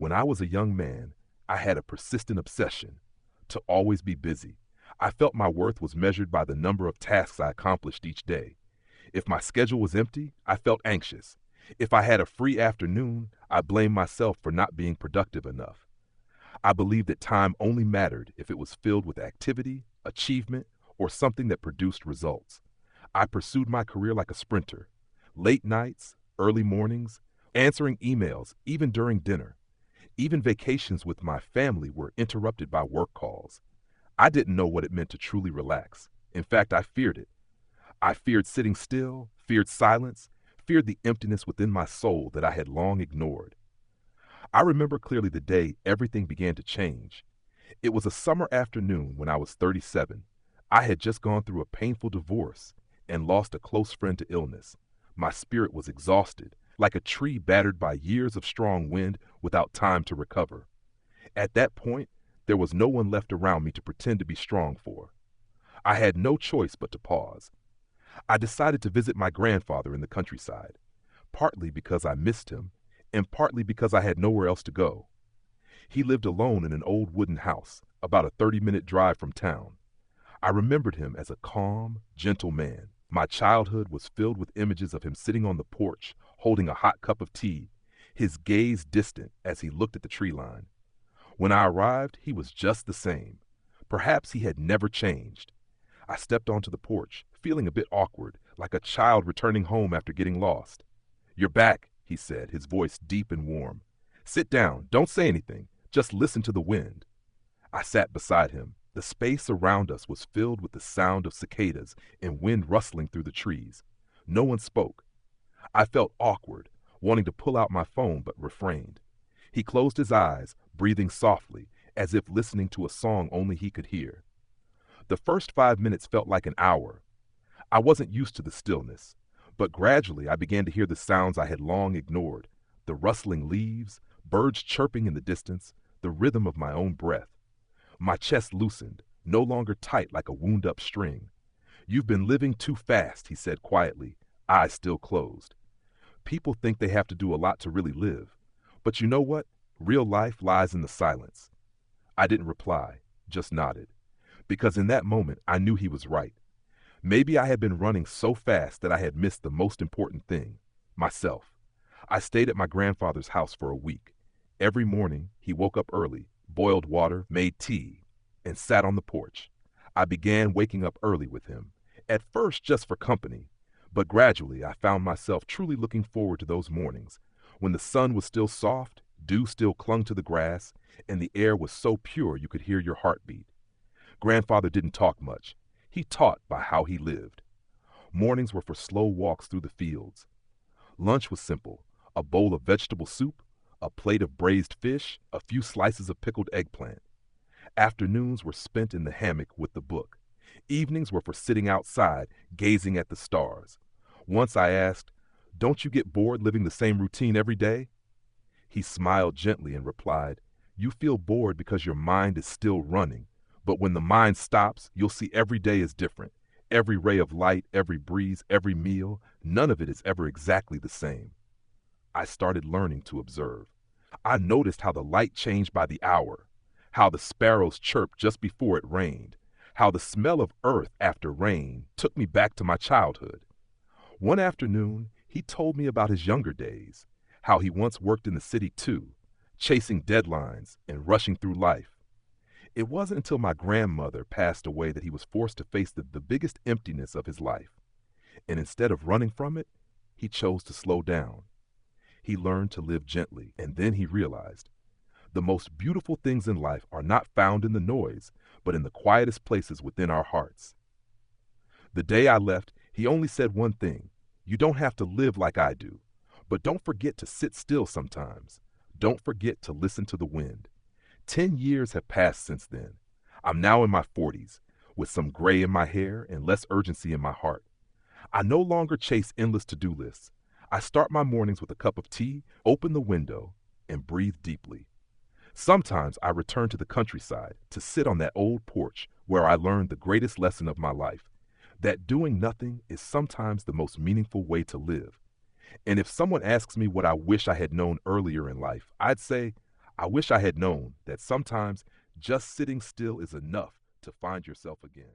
When I was a young man, I had a persistent obsession to always be busy. I felt my worth was measured by the number of tasks I accomplished each day. If my schedule was empty, I felt anxious. If I had a free afternoon, I blamed myself for not being productive enough. I believed that time only mattered if it was filled with activity, achievement, or something that produced results. I pursued my career like a sprinter. Late nights, early mornings, answering emails, even during dinner. Even vacations with my family were interrupted by work calls. I didn't know what it meant to truly relax. In fact, I feared it. I feared sitting still, feared silence, feared the emptiness within my soul that I had long ignored. I remember clearly the day everything began to change. It was a summer afternoon when I was 37. I had just gone through a painful divorce and lost a close friend to illness. My spirit was exhausted, like a tree battered by years of strong wind without time to recover. At that point, there was no one left around me to pretend to be strong for. I had no choice but to pause. I decided to visit my grandfather in the countryside, partly because I missed him, and partly because I had nowhere else to go. He lived alone in an old wooden house, about a 30-minute drive from town. I remembered him as a calm, gentle man. My childhood was filled with images of him sitting on the porch, holding a hot cup of tea, his gaze distant as he looked at the tree line. When I arrived, he was just the same. Perhaps he had never changed. I stepped onto the porch, feeling a bit awkward, like a child returning home after getting lost. "You're back," he said, his voice deep and warm. "Sit down, don't say anything, just listen to the wind." I sat beside him. The space around us was filled with the sound of cicadas and wind rustling through the trees. No one spoke. I felt awkward, wanting to pull out my phone but refrained. He closed his eyes, breathing softly, as if listening to a song only he could hear. The first 5 minutes felt like an hour. I wasn't used to the stillness, but gradually I began to hear the sounds I had long ignored, the rustling leaves, birds chirping in the distance, the rhythm of my own breath. My chest loosened, no longer tight like a wound-up string. "You've been living too fast," he said quietly, eyes still closed. "People think they have to do a lot to really live. But you know what? Real life lies in the silence." I didn't reply, just nodded, because in that moment I knew he was right. Maybe I had been running so fast that I had missed the most important thing, myself. I stayed at my grandfather's house for a week. Every morning, he woke up early, boiled water, made tea, and sat on the porch. I began waking up early with him, at first just for company, but gradually I found myself truly looking forward to those mornings, when the sun was still soft, dew still clung to the grass, and the air was so pure you could hear your heartbeat. Grandfather didn't talk much. He taught by how he lived. Mornings were for slow walks through the fields. Lunch was simple: a bowl of vegetable soup, a plate of braised fish, a few slices of pickled eggplant. Afternoons were spent in the hammock with the book. Evenings were for sitting outside, gazing at the stars. Once I asked, "Don't you get bored living the same routine every day?" He smiled gently and replied, "You feel bored because your mind is still running. But when the mind stops, you'll see every day is different. Every ray of light, every breeze, every meal, none of it is ever exactly the same." I started learning to observe. I noticed how the light changed by the hour, how the sparrows chirped just before it rained, how the smell of earth after rain took me back to my childhood. One afternoon, he told me about his younger days, how he once worked in the city too, chasing deadlines and rushing through life. It wasn't until my grandmother passed away that he was forced to face the biggest emptiness of his life. And instead of running from it, he chose to slow down. He learned to live gently, and then he realized the most beautiful things in life are not found in the noise, but in the quietest places within our hearts. The day I left, he only said one thing: "You don't have to live like I do, but don't forget to sit still sometimes. Don't forget to listen to the wind." 10 years have passed since then. I'm now in my 40s, with some gray in my hair and less urgency in my heart. I no longer chase endless to-do lists. I start my mornings with a cup of tea, open the window, and breathe deeply. Sometimes I return to the countryside to sit on that old porch where I learned the greatest lesson of my life, that doing nothing is sometimes the most meaningful way to live. And if someone asks me what I wish I had known earlier in life, I'd say, I wish I had known that sometimes just sitting still is enough to find yourself again.